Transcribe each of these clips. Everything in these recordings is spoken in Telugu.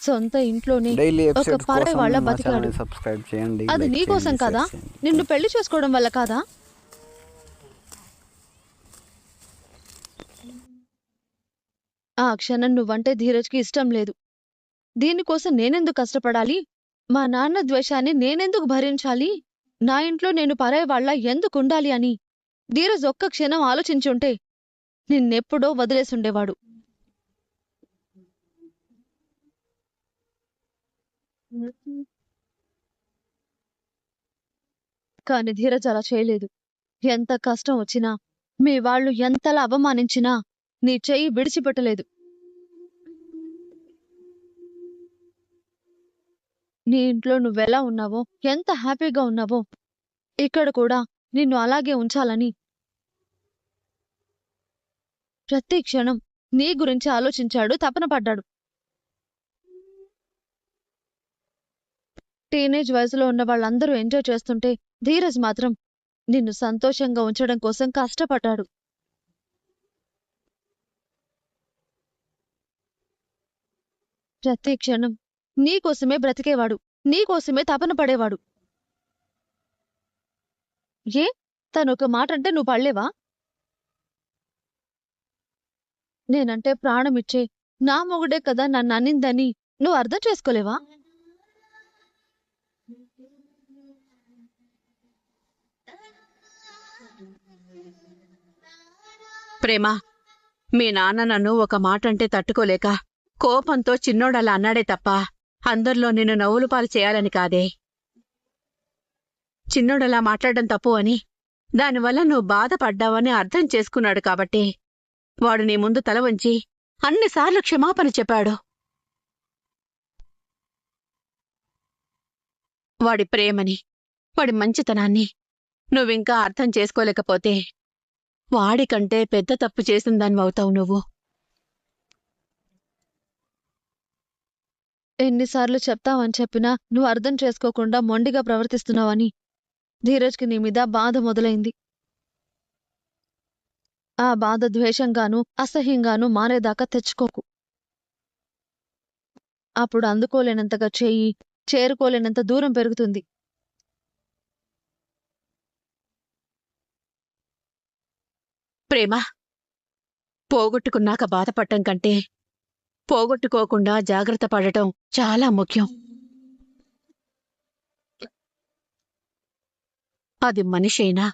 సొంత ఇంట్లోనే డైలీ ఒక ఎపిసోడ్స్ పరాయి కోసం వాళ్ళ మా బతికాడు. ఛానల్ని సబ్స్క్రైబ్ చేయండి, అది లైక్ నీ కోసం చేయండి, కాదా? షేర్ చేయండి. నిన్ను పెళ్లి చేసుకోవడం వల్ల కాదా? ఆ క్షణం నువ్వంటే ధీరజ్కి ఇష్టం లేదు. దీనికోసం నేనెందుకు కష్టపడాలి? మా నాన్న ద్వేషాన్ని నేనెందుకు భరించాలి? నా ఇంట్లో నేను పరాయి వాళ్ళ ఎందుకుండాలి అని ధీరజ్ ఒక్క క్షణం ఆలోచించుంటే నిన్నెప్పుడో వదిలేసుండేవాడు. కాని ధీరజ్ అలా చేయలేదు. ఎంత కష్టం వచ్చినా, మీ వాళ్ళు ఎంతలా అవమానించినా నీ చెయ్యి విడిచిపెట్టలేదు. నీ ఇంట్లో నువ్వెలా ఉన్నావో, ఎంత హ్యాపీగా ఉన్నావో, ఇక్కడ కూడా నిన్ను అలాగే ఉంచాలని ప్రతి క్షణం నీ గురించి ఆలోచించాడు, తపన పడ్డాడు. టీనేజ్ వయసులో ఉన్న వాళ్ళందరూ ఎంజాయ్ చేస్తుంటే ధీరజ్ మాత్రం నిన్ను సంతోషంగా ఉంచడం కోసం కష్టపడ్డాడు. ప్రతి క్షణం నీకోసమే బ్రతికేవాడు, నీకోసమే తపన పడేవాడు. ఏ తనొక మాట అంటే నువ్వు పడలేవా? నేనంటే ప్రాణమిచ్చే నా మొగుడే కదా నన్ను అనిందని నువ్వు అర్థం చేసుకోలేవా? ప్రేమ, మీ నాన్న నన్ను ఒక మాట అంటే తట్టుకోలేక కోపంతో చిన్నోడలా అన్నాడే తప్ప అందరిలో నిన్ను నవ్వులు పాలు చేయాలని కాదే. చిన్నోడలా మాట్లాడడం తప్పు అని, దానివల్ల నువ్వు బాధపడ్డావని అర్థం చేసుకున్నాడు కాబట్టి వాడు నీ ముందు తల వంచి అన్నిసార్లు క్షమాపణ చెప్పాడు. వాడి ప్రేమని, వాడి మంచితనాన్ని నువ్వింకా అర్థం చేసుకోలేకపోతే వాడికంటే పెద్ద తప్పు చేసిందానివవుతావు నువ్వు. ఎన్నిసార్లు చెప్తావని చెప్పినా నువ్వు అర్థం చేసుకోకుండా మొండిగా ప్రవర్తిస్తున్నావని ధీరజ్కి నీ మీద బాధ మొదలైంది. ఆ బాధ ద్వేషంగానూ అసహ్యంగానూ మారేదాకా తెచ్చుకోకు. అప్పుడు అందుకోలేనంతగా చెయ్యి, చేరుకోలేనంత దూరం పెరుగుతుంది. ప్రేమ, పోగొట్టుకున్నాక బాధపడటం కంటే పోగొట్టుకోకుండా జాగ్రత్త పడటం చాలా ముఖ్యం. అది మనిషైనా,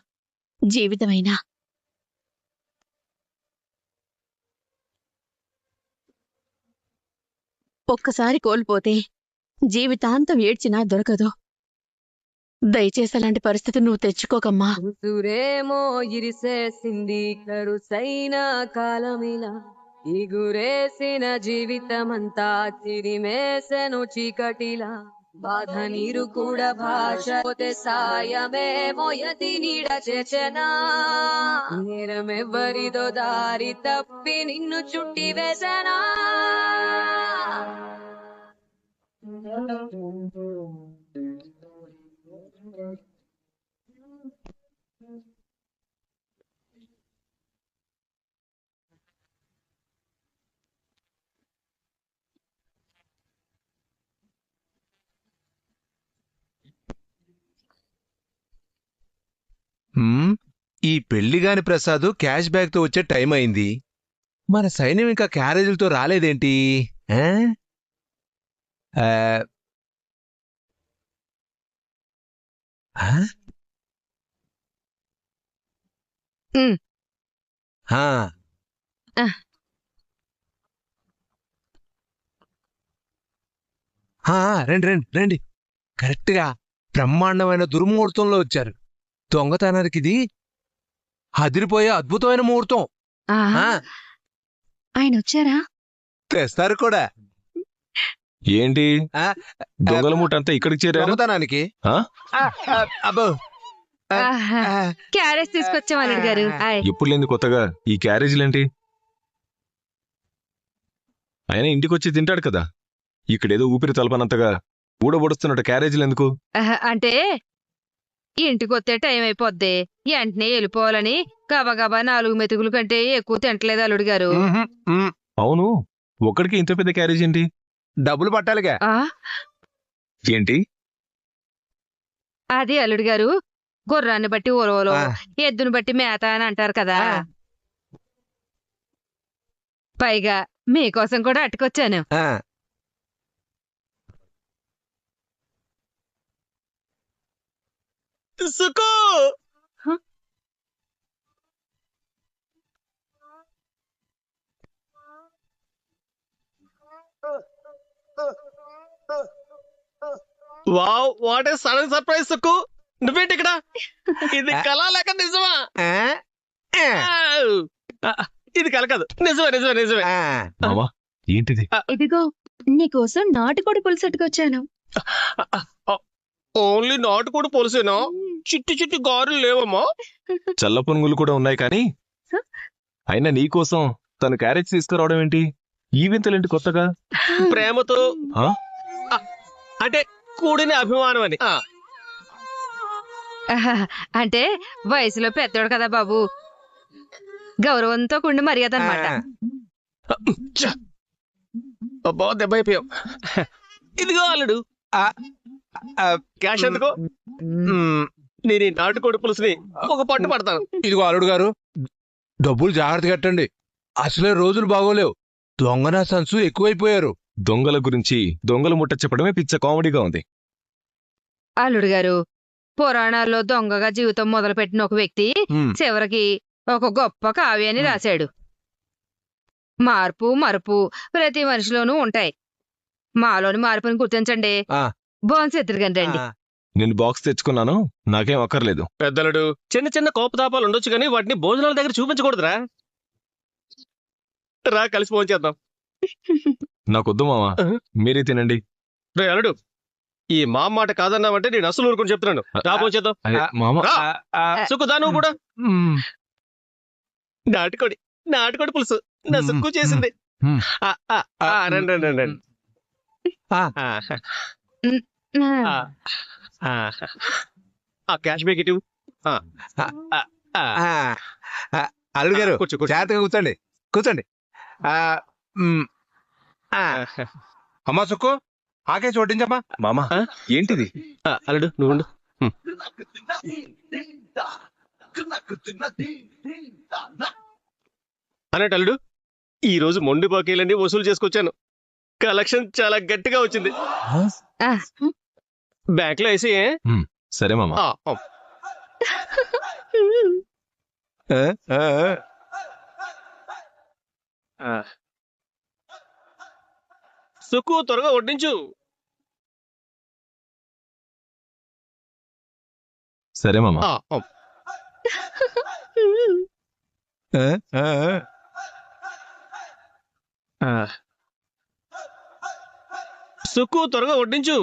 జీవితమైనా. ఒక్కసారి కోల్పోతే జీవితాంతం ఏడ్చినా దొరకదు. దయచేసి అలాంటి పరిస్థితి నువ్వు తెచ్చుకోకమ్మా. ఉసురేమో ఇరిసేసింది కరుసైన కాలమిలా, ఇగురేసిన జీవితమంతా తిరిమేసెను చీకటిలా. బాధ నీరు కూడా భాష పోతే సాయమే మోయతి నీడ చేచెనా. నేరమెవ్వరిదో దారి తప్పి నిన్ను చుట్టి వేసెనా. ఈ పెళ్లిగాని ప్రసాద్ క్యాష్ బ్యాక్ తో వచ్చే టైం అయింది. మన సైన్యం ఇంకా క్యారేజీలతో రాలేదేంటి? ఆ? ఆ? ఆ? ఆ. రండి రండి రండి. కరెక్ట్ గా బ్రహ్మాండమైన దుర్ముహూర్తంలో వచ్చారు. దొంగతనానికి ఇది అదిరిపోయే అద్భుతమైన ముహూర్తం. ఆయన వచ్చారా? తెస్తారు కూడా. ఏంటి దొంగల మూటంతా ఇక్కడికి చేరారు? దొంగతనానికి. అబ్బో, క్యారేజ్ తీసుకొచ్చాం అల్లుడు గారు. ఎప్పుడు లేని కొత్తగా ఈ క్యారేజీలేంటి? ఆయన ఇంటికొచ్చి తింటాడు కదా, ఇక్కడేదో ఊపిరి తలపనంతగా ఊడబొడుస్తున్నట్టు క్యారేజీలు ఎందుకు? అంటే ఇంటికొస్తే టైం అయిపోద్ది, వెంటనే వెళ్ళిపోవాలని గబగబా 4 మెతుకుల కంటే ఎక్కువ తింటలేదు అల్లుడు గారు. అవును, ఒక్కడికి ఇంత పెద్ద క్యారేజ్ ఏంటి? డబ్బులు పట్టాలిగా. ఆ ఏంటి? అది అల్లుడు గారు, గుర్రాన్ని బట్టి ఉరవలో, ఆ. ఎద్దును బట్టి మేత అని అంటారు కదా. ఆ. పైగా మీకోసం కూడా అట్టుకొచ్చాను. ఆ. సుకు హ? Wow, what a sudden surprise Suku. నువ్వేంటి ఇక్కడ? ఇది కళ లేక నిజమా? ఆ. ఆ. ఆ, ఇది కళ కాదు, నిజమే నిజమే నిజమే. ఆ. మామా ఏంటిది? ఇదిగో నీకోసం నాటుకోడి పులుసెట్టుకొచ్చాను. ఓన్లీ నాటుకోడి పోలిసేనా? చిట్టి చిట్టి గారెలు లేవమ్మా? చల్ల పునుగులు కూడా ఉన్నాయి కానీ అయినా నీకోసం తను క్యారేజ్ తీసుకురావడం ఏంటి? ఈ వింతలేంటి కొత్తగా? ప్రేమతో, ఆ? అంటే కూడిన అభిమానం అని. ఆహా, అంటే వయసులో పెద్దోడు కదా బాబు, గౌరవంతో కూడిన మర్యాద అనమాట. ఛ! అబ్బా, దెబ్బ అయిపోయావు. ఇదిగో అల్లుడు, ఆ. ఆ. క్యాష్ ఎందుకో. నేను ఈ నాటుకోడి పులుసుని ఒక పట్టు పడతాను. ఇదిగో అల్లుడు గారు, డబ్బులు జాగ్రత్త కట్టండి. అసలే రోజులు బాగోలేవు. దొంగన సంసు ఎక్కువైపోయారు. దొంగల గురించి దొంగల ముట్ట చెప్పడమే పిచ్చ కామెడీగా ఉంది. అల్లుడు గారు, పురాణాల్లో దొంగగా జీవితం మొదలుపెట్టిన ఒక వ్యక్తి ఉమ్. చివరికి ఒక గొప్ప కావ్యాన్ని రాశాడు. మార్పు మరుపు ప్రతి మనిషిలోనూ ఉంటాయి. మాలోని మార్పుని గుర్తించండి. ఆ. బోన్సెత్తురుగాని రండి. ఆ. నేను బాక్స్ తెచ్చుకున్నాను, నాకేం అక్కర్లేదు. పెద్దలుడు, చిన్న చిన్న కోపతాపాలు ఉండొచ్చు కానీ వాటిని భోజనాల దగ్గర చూపించకూడదురా. రా, కలిసి భోజనం చేద్దాం. నాకొద్దు మామా, మీరే తినండి. రే అల్లుడు, ఈ మా మాట కాదన్నావంటే నేను అసలు ఊరుకొని చెప్తున్నాను. రా, భోజనం చేద్దాం. అదే, మామ రా. ఆ. సుకుదా, నువ్వు కూడా. ఉమ్. నాటుకోడి, నాటుకోడి పులుసు నా సుక్కు చేసింది. మ్మ్. రండి రండి రండి. ఆ. క్యాష్ బ్యాగ్ ఇటు. ఆ. అల్లుడు గారు, కూర్చో కూర్చో. జాగ్రత్తగా కూర్చోండి. కూర్చోండి. ఆ. ఉమ్. ఆ. అమ్మా సుక్కు, ఆకేసి వడ్డించమ్మా. మామా ఆ? ఏంటిది? అల్లుడు నువ్వు ఉండు. అన్నట్టు అల్లుడు, ఈ రోజు మొండి బాకీలన్నీ వసూలు చేసుకొచ్చాను. కలెక్షన్ చాలా గట్టిగా వచ్చింది. ఆ, బ్యాంక్ లో వేసి సరే మామా. ఆ. ఆ. సుక్కు, త్వరగా వడ్డించు. సరే మామా. సుక్కు, త్వరగా వడ్డించు.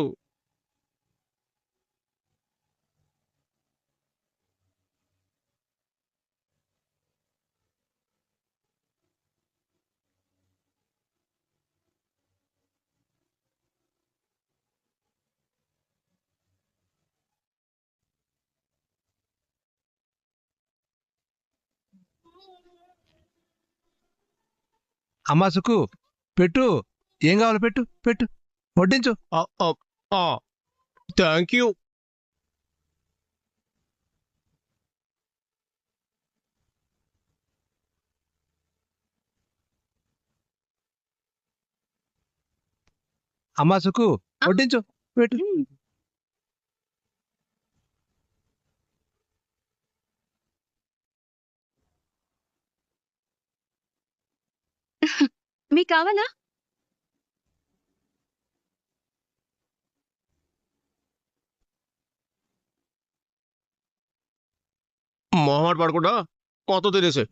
అమ్మా సుక్కు, పెట్టు. ఏం కావాలి పెట్టు, పెట్టు, వడ్డించు. Thank you. అమ్మా సుక్కు, వడ్డించు, పెట్టు. మీకు కావాలా? మొహమాట పడకుండా మొత్తం తినేసే.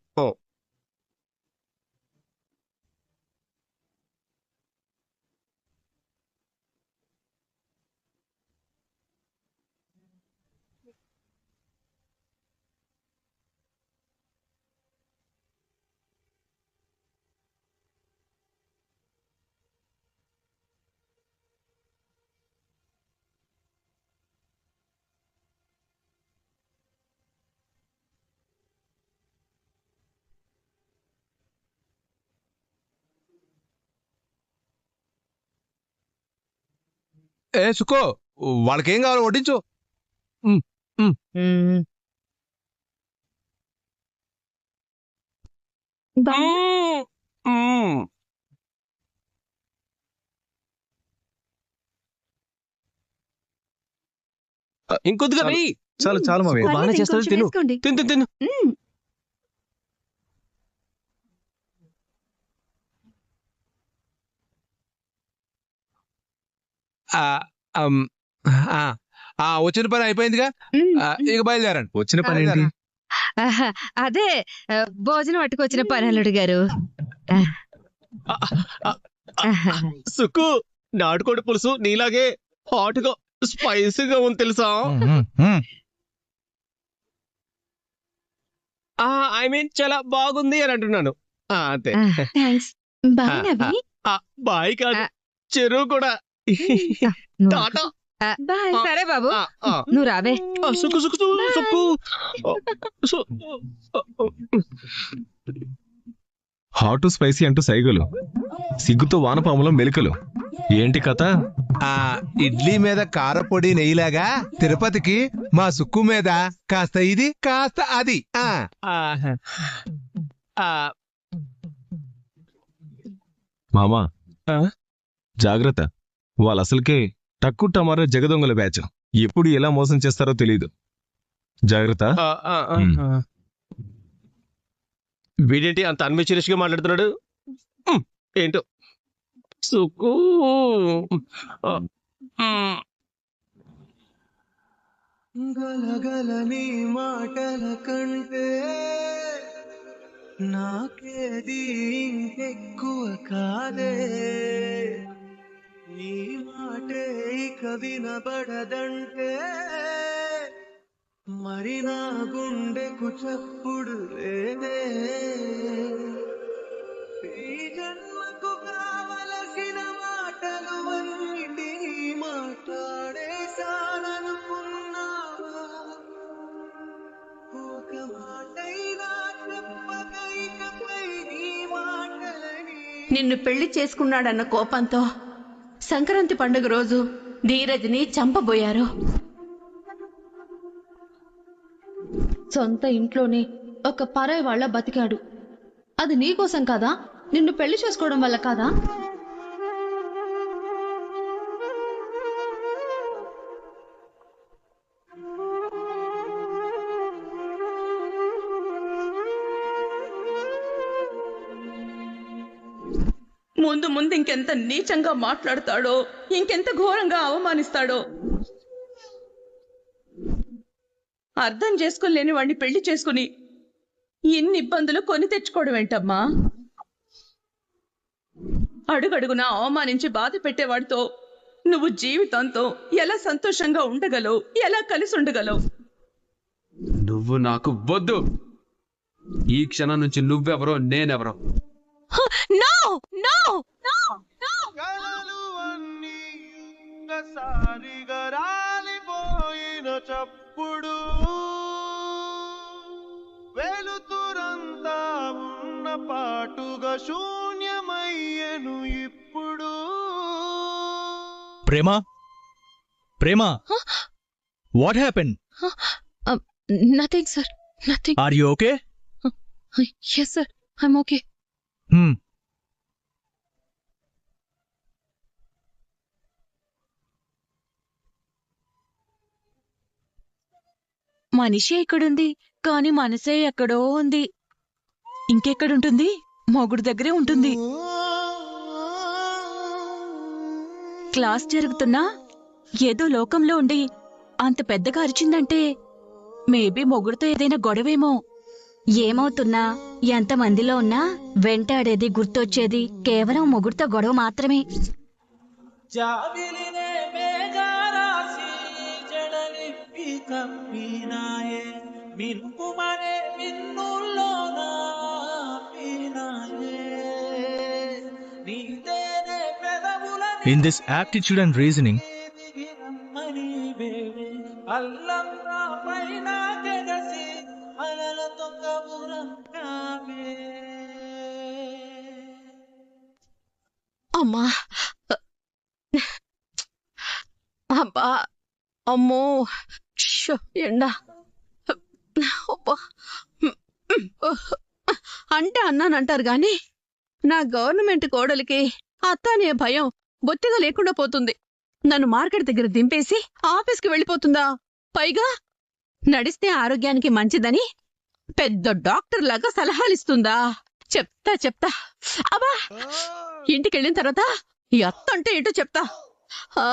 ఏ సుకో, వాళ్ళకేం కావాలో వడ్డించు. ఇంకొద్దిగా వెయ్యి. చాలు చాలు మావయ్య. పర్లేదు, బాగానే చేస్తాడు, ఇంకొంచెం తిను. వేసుకోండి. తిను తిను తిను. ఆ, అమ్, ఆ, ఆ, వచ్చిన పని అయిపోయిందిగా. ఇక బయలుదేరండి. వచ్చిన పని ఏంటి? ఆహా, అదే భోజనం పట్టుకొచ్చిన పనల్లుడు గారు. సుక్కు, నాటుకోడి పులుసు నీలాగే హాట్ గా స్పైసీగా ఉంది తెలుసా? ఐ మీన్ చాలా బాగుంది అని అంటున్నాను. అంతే. థ్యాంక్స్. బాగున్నావి. బాయ్ కాదు, చెరువు కూడా. టాటా. బాయ్. సరే బాబు, ఆ, ఆ. నువ్వు రావే. సుక్కు సుక్కు సుక్కు హాట్ స్పైసీ అంటూ సైగలు, సిగ్గుతో వానపాములో మెలికలు. ఏంటి కథ? ఆ, ఇడ్లీ మీద కారపొడి నెయ్యిలాగా తిరుపతికి మా సుక్కు మీద కాస్త ఇది కాస్త అది. మామా ఆ? జాగ్రత్త, వాళ్ళ అసలుకే తక్కువ టమారో జగదొంగల బ్యాచ్. ఎప్పుడు ఎలా మోసం చేస్తారో తెలీదు. జాగ్రత్త. వీడేంటి అంత అన్మెచ్యూరియస్ గా మాట్లాడుతున్నాడు? ఏంటో సుక్కు. గలగలని మాటల కంటే నాకేది ఇంకెక్కువ కాదే, ఈ మాటే ఇక వినబడదంటే మరి నా గుండెకు చప్పుడు లేదే. ఈ జన్మకు కావలసిన మాటలు అన్నిటినీ మాట్లాడేశాననుకున్నావా? ఒక మాటైనా చెప్పక ఇకపై నీ మాటలని. నిన్ను పెళ్లి చేసుకున్నాడన్న కోపంతో సంక్రాంతి పండుగ రోజు ధీరజ్ని చంపబోయారు. సొంత ఇంట్లోనే ఒక పరాయి వాళ్ళ బతికాడు. అది నీకోసం కాదా? నిన్ను పెళ్లి చేసుకోవడం వల్ల కాదా? ముందు ముందు ఇంకెంత నీచంగా మాట్లాడతాడో, ఇంకెంత ఘోరంగా అవమానిస్తాడో. అర్థం చేసుకోలేని వాడిని పెళ్లి చేసుకుని ఇన్ని ఇబ్బందులు కొని తెచ్చుకోవడం ఏంటమ్మా? అడుగడుగునా అవమానించి బాధ పెట్టేవాడితో నువ్వు జీవితంతో ఎలా సంతోషంగా ఉండగలవు? ఎలా కలిసి ఉండగలవు? నువ్వు నాకు వద్దు. ఈ క్షణం నుంచి నువ్వెవరో నేనెవరో. No no no no. కలలు అన్నీ ఒక్కసారిగా రాలిపోయిన చప్పుడు, వెలుతురంతా ఉన్న పాటుగా శూన్యమయ్యను ఇప్పుడు. ప్రేమా, ప్రేమా, what happen? Nothing sir, nothing. Are you okay? Yes sir, I'm okay. మనిషి ఎక్కడుంది, కాని మనసే ఎక్కడో ఉంది. ఇంకెక్కడుంటుంది? మొగుడు దగ్గరే ఉంటుంది. క్లాస్ జరుగుతున్నా ఏదో లోకంలో ఉండి అంత పెద్దగా అరిచిందంటే మేబీ మొగుడుతో ఏదైనా గొడవేమో. ఏమవుతున్నా ఎంతమందిలో ఉన్నా వెంటాడేది, గుర్తొచ్చేది కేవలం మొగుడుతో గొడవ మాత్రమే. జాబిలినే మేఘరాశి జడలిప్పి కప్పినాయే, మిన్కుమనే మిన్నుల్లోన పీనాయే, నీదేనే పెదవులని In this aptitude and reasoning, దిగిరమ్మని వేడే, అల్లంగా పైన గెగసి అలలతో కబురంగావే. అమ్మా, అబ్బా అమ్మో షో, ఎండ అబ్బా. అంటే అన్నానంటారు గాని నా గవర్నమెంట్ కోడలికి అత్త అనే భయం బొత్తిగా లేకుండా పోతుంది. నన్ను మార్కెట్ దగ్గర దింపేసి ఆఫీస్కి వెళ్ళిపోతుందా? పైగా నడిస్తే ఆరోగ్యానికి మంచిదని పెద్ద డాక్టర్ లాగా సలహాలిస్తుందా? చెప్తా అబ్బా. ఇంటికెళ్ళిన తర్వాత ఈ అత్త అంటే ఏంటో చెప్తా. ఆ,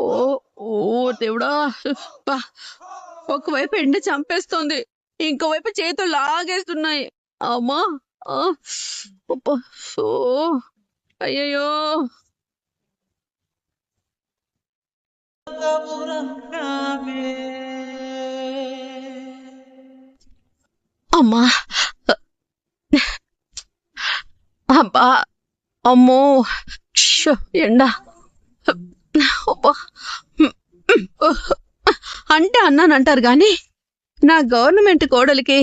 ఓ ఓ దేవుడా, బా. ఒకవైపు ఎండ చంపేస్తోంది, ఇంకోవైపు చేతులు లాగేస్తున్నాయి. అమ్మా, ఆ, అబ్బా, ఓ, అయ్యయ్యో. అమ్మా, అబ్బా, అమ్మో షో, ఎండ అబ్బా. అంటే అన్నానంటారు గాని నా గవర్నమెంట్ కోడలికి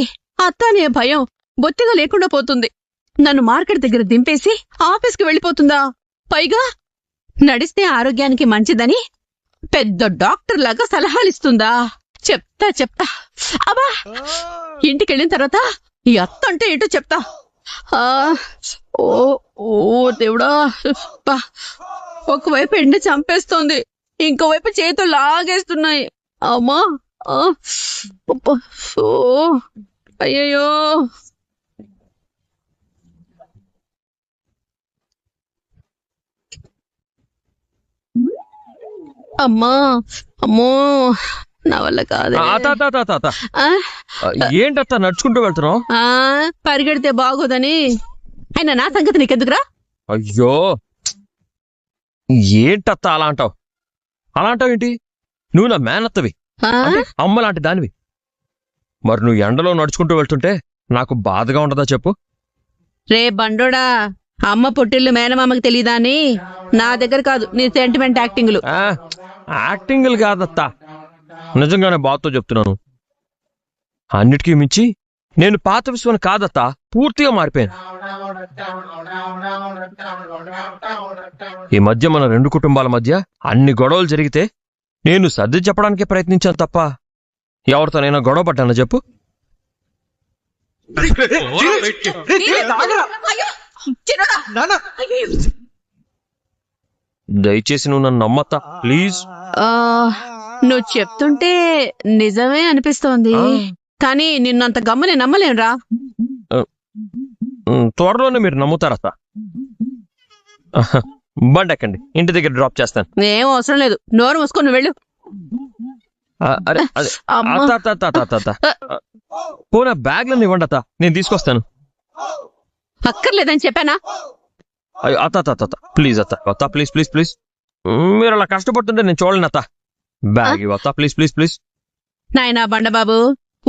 అత్త అనే భయం బొత్తిగా లేకుండా పోతుంది. నన్ను మార్కెట్ దగ్గర దింపేసి ఆఫీస్కి వెళ్ళిపోతుందా? పైగా నడిస్తే ఆరోగ్యానికి మంచిదని పెద్ద డాక్టర్ లాగా సలహాలిస్తుందా? చెప్తా అబ్బా. ఇంటికెళ్ళిన తర్వాత ఈ అత్త అంటే ఏంటో చెప్తా. ఆ, ఓ ఓ దేవుడా, బా. ఒకవైపు ఎండ చంపేస్తోంది, ఇంకోవైపు చేతులు లాగేస్తున్నాయి. అమ్మా, ఆ, అబ్బా, ఓ, అయ్యయ్యో. అమ్మా, అమ్మో, నా వల్ల కాదు. ఏంటత్త నడుచుకుంటూ వెళ్తున్నావు? పరిగెడితే బాగోదని. అయినా నా సంగతి నీకెందుకురా? అయ్యో, ఏంటత్త అలా అంటావు? అలా అంటావేంటి? నువ్వు నా మేనత్తవి, అమ్మ లాంటి దానివి. మరి నువ్వు ఎండలో నడుచుకుంటూ వెళ్తుంటే నాకు బాధగా ఉండదా చెప్పు? రే బండోడా, అమ్మ పొట్టిల్లు మేనమామకి తెలీదా అని నా దగ్గర కాదు నీ సెంటిమెంట్ యాక్టింగ్లు. యాక్టింగ్లు కాదత్తా, నిజంగానే బాధతో చెప్తున్నాను. అన్నిటికీ మించి నేను పాత విశ్వాన్ని కాదత్తా, పూర్తిగా మారిపోయాను. ఈ మధ్య మన రెండు కుటుంబాల మధ్య అన్ని గొడవలు జరిగితే నేను సర్ది చెప్పడానికే ప్రయత్నించాను తప్ప ఎవరితోనైనా గొడవ పడ్డానా చెప్పు? దయచేసి నువ్వు నన్ను నమ్మత్తా, ప్లీజ్. నువ్వు చెప్తుంటే నిజమే అనిపిస్తోంది, కానీ నిన్నంత గమ్మని నమ్మలేనురా. త్వరలోనే మీరు నమ్ముతారత్తా. బండి ఎక్కండి, ఇంటి దగ్గర డ్రాప్ చేస్తాను. ఏం అవసరం లేదు, నోరు మూసుకొని వెళ్ళు. అరే అదే పోనా బ్యాగ్లను ఇవ్వండి అత్త, నేను తీసుకొస్తాను. అక్కర్లేదని చెప్పానా? అయ్యో అత్త ప్లీజ్ అత్త ప్లీజ్ ప్లీజ్ ప్లీజ్. మీరు అలా కష్టపడుతుంటే నేను చూడలేను అత్త. బ్యాగ్ ఇవ్వత్తా ప్లీజ్ ప్లీజ్ ప్లీజ్. నాయనా బండబాబు,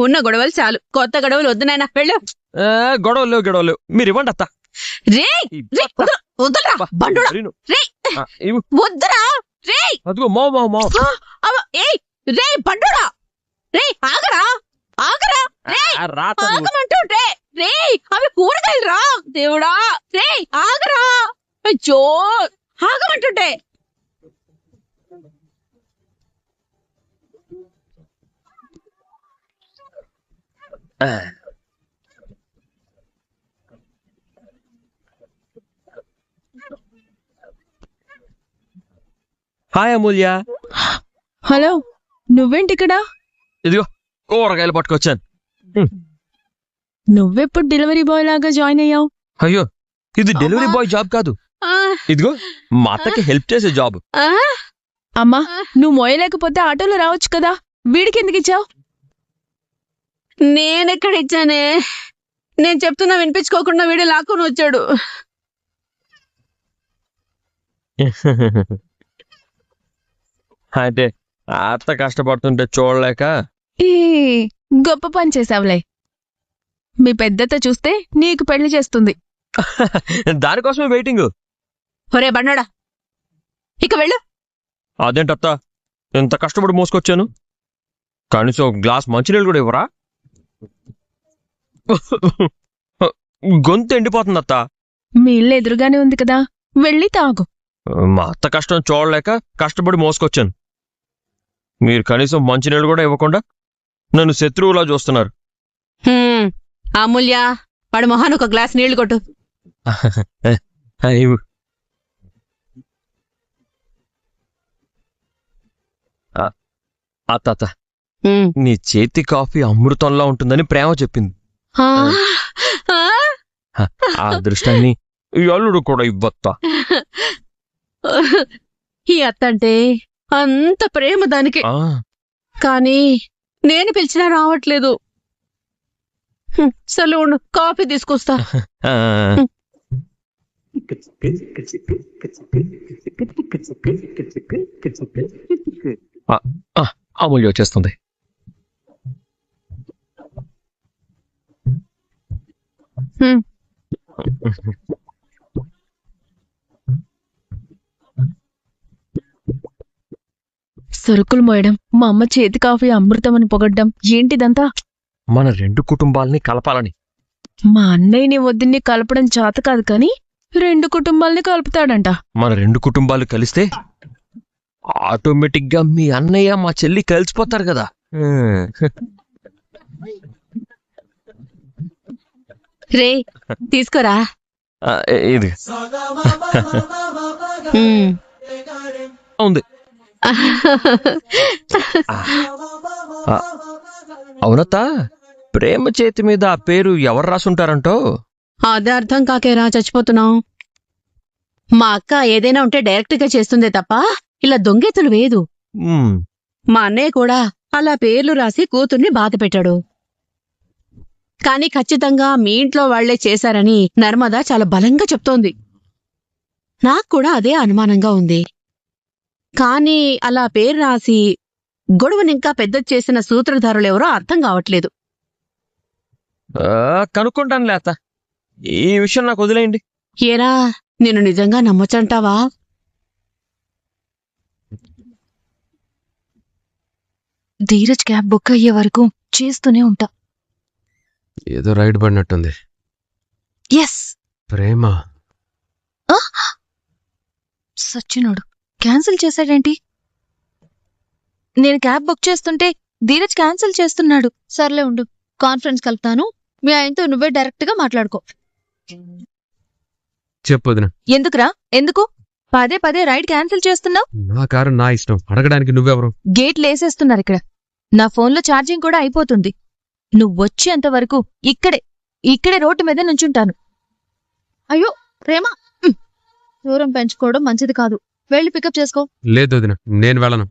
ఉన్న గొడవలు చాలు, కొత్త గొడవలు వద్దు నాయనా, వెళ్ళు. గొడవలు మీరు ఇవ్వండి అత్త. అదిగో మో మో మో. రే బండోడా, రే ఆగరా ఆగరా, ఆగమంటుంటే. రే అవి కూరగాయలు రా దేవుడా, రే ఆగరా, అయ్యో ఆగమంటుంటే. హాయ్ అమూల్య. హలో, నువ్వేంటిక్కడ? ఇదిగో కూరగాయలు పట్టుకొచ్చాను. నువ్వెప్పుడు డెలివరీ బాయ్ లాగా జాయిన్ అయ్యావు? అయ్యో, ఇది డెలివరీ బాయ్ జాబ్ కాదు, ఇదిగో మా అత్తకి హెల్ప్ చేసే జాబ్. అమ్మా, నువ్వు మోయలేకపోతే ఆటోలో రావచ్చు కదా, వీడికి ఎందుకు ఇచ్చావు? నేనెక్కడ ఇచ్చానే, నేను చెప్తున్నా వినిపించుకోకుండా వీడు లాక్కుని వచ్చాడు. అంటే అత్త కష్టపడుతుంటే చూడలేక. గొప్ప పని చేసావులే, మీ పెద్దత చూస్తే నీకు పెళ్లి చేస్తుంది. దానికోసమే వెయిటింగ్. ఒరే బండోడా, ఇక వెళ్ళు. అదేంటత్తా, ఎంత కష్టపడి మోసుకొచ్చాను, కనీసం ఒక గ్లాస్ మంచినీళ్ళు కూడా ఇవ్వరా? గొంతు ఎండిపోతుంది అత్త. మీ ఇల్లు ఎదురుగానే ఉంది కదా, వెళ్ళి తాగు. మా అత్త కష్టం చూడలేక కష్టపడి మోసుకొచ్చాను, మీరు కనీసం మంచినీళ్ళు కూడా ఇవ్వకుండా నన్ను శత్రువులా చూస్తున్నారు. అమూల్య, వాడి మొహాన్ని ఒక గ్లాస్ నీళ్లు కొట్టు. ఇవ్వు. అత్త నీ చేతి కాఫీ అమృతంలా ఉంటుందని ప్రేమ చెప్పింది. ఆ అదృష్టాన్ని ఈ అల్లుడు కూడా ఇవ్వత్తా. ఈ అత్తంటే అంత ప్రేమ దానికి, కానీ నేను పిలిచినా రావట్లేదు. సరే ఉండు, కాఫీ తీసుకొస్తా. అమూల్య వచ్చేస్తుంది. సరుకులు మోయడం, మా అమ్మ చేతి కాఫీ అమృతం అని పొగడ్డం, ఏంటిదంతా? మన రెండు కుటుంబాలని కలపాలని. మా అన్నయ్యని వద్దని కలపడం చేత కాదు కానీ 2 కుటుంబాలని కలుపుతాడంట. మన 2 కుటుంబాలు కలిస్తే ఆటోమేటిక్ గా మీ అన్నయ్య మా చెల్లి కలిసిపోతారు కదా. రే తీసుకోరా. ఇది ఉంది. అవునత్తా, ప్రేమ చేతి మీద ఆ పేరు ఎవరు రాసుంటారంటో? అదే అర్థం కాకేరా చచ్చిపోతున్నాం. మా అక్క ఏదైనా ఉంటే డైరెక్ట్ గా చేస్తుందే తప్ప ఇలా దొంగెత్తులు వేయదు. మా అన్నయ్య కూడా అలా పేర్లు రాసి కూతుర్ని బాధ పెట్టాడు. కాని ఖచ్చితంగా మీ ఇంట్లో వాళ్లే చేశారని నర్మదా చాలా బలంగా చెప్తోంది. నాకు కూడా అదే అనుమానంగా ఉంది. కాని అలా పేరు రాసి గొడవనింకా పెద్ద చేసిన సూత్రధారులెవరో అర్థం కావట్లేదు. కనుక్కుంటాను లేత, ఈ విషయం నాకు వదిలేయండి. ఏరా, నేను నిజంగా నమ్మొచ్చంటావా? ధీరజ్ క్యాబ్ బుక్ అయ్యే వరకు చేస్తూనే ఉంటా. ఏదో రైడ్ పడినట్టుంది. ఎస్, ప్రేమ. సచ్చినోడు క్యాన్సిల్ చేశాడేంటి? నేను క్యాబ్ బుక్ చేస్తుంటే ధీరజ్ క్యాన్సిల్ చేస్తున్నాడు. సర్లే ఉండు, కాన్ఫరెన్స్ కలుపుతాను. మీ ఆయనతో నువ్వే డైరెక్ట్ గా మాట్లాడుకో. చెప్పొదిన. ఎందుకురా? ఎందుకు పదే పదే రైడ్ క్యాన్సిల్ చేస్తున్నావు? నా కారు నా ఇష్టం, అడగడానికి నువ్వెవరు? గేట్ లేసేస్తున్నారు ఇక్కడ. నా ఫోన్లో ఛార్జింగ్ కూడా అయిపోతుంది. నువ్వొచ్చేంత వరకు ఇక్కడే రోడ్డు మీద నుంచుంటాను. అయ్యో ప్రేమ, దూరం పెంచుకోవడం మంచిది కాదు. వెళ్ళి పికప్ చేసుకో. లేదు వదిన, నేను వెళ్ళను.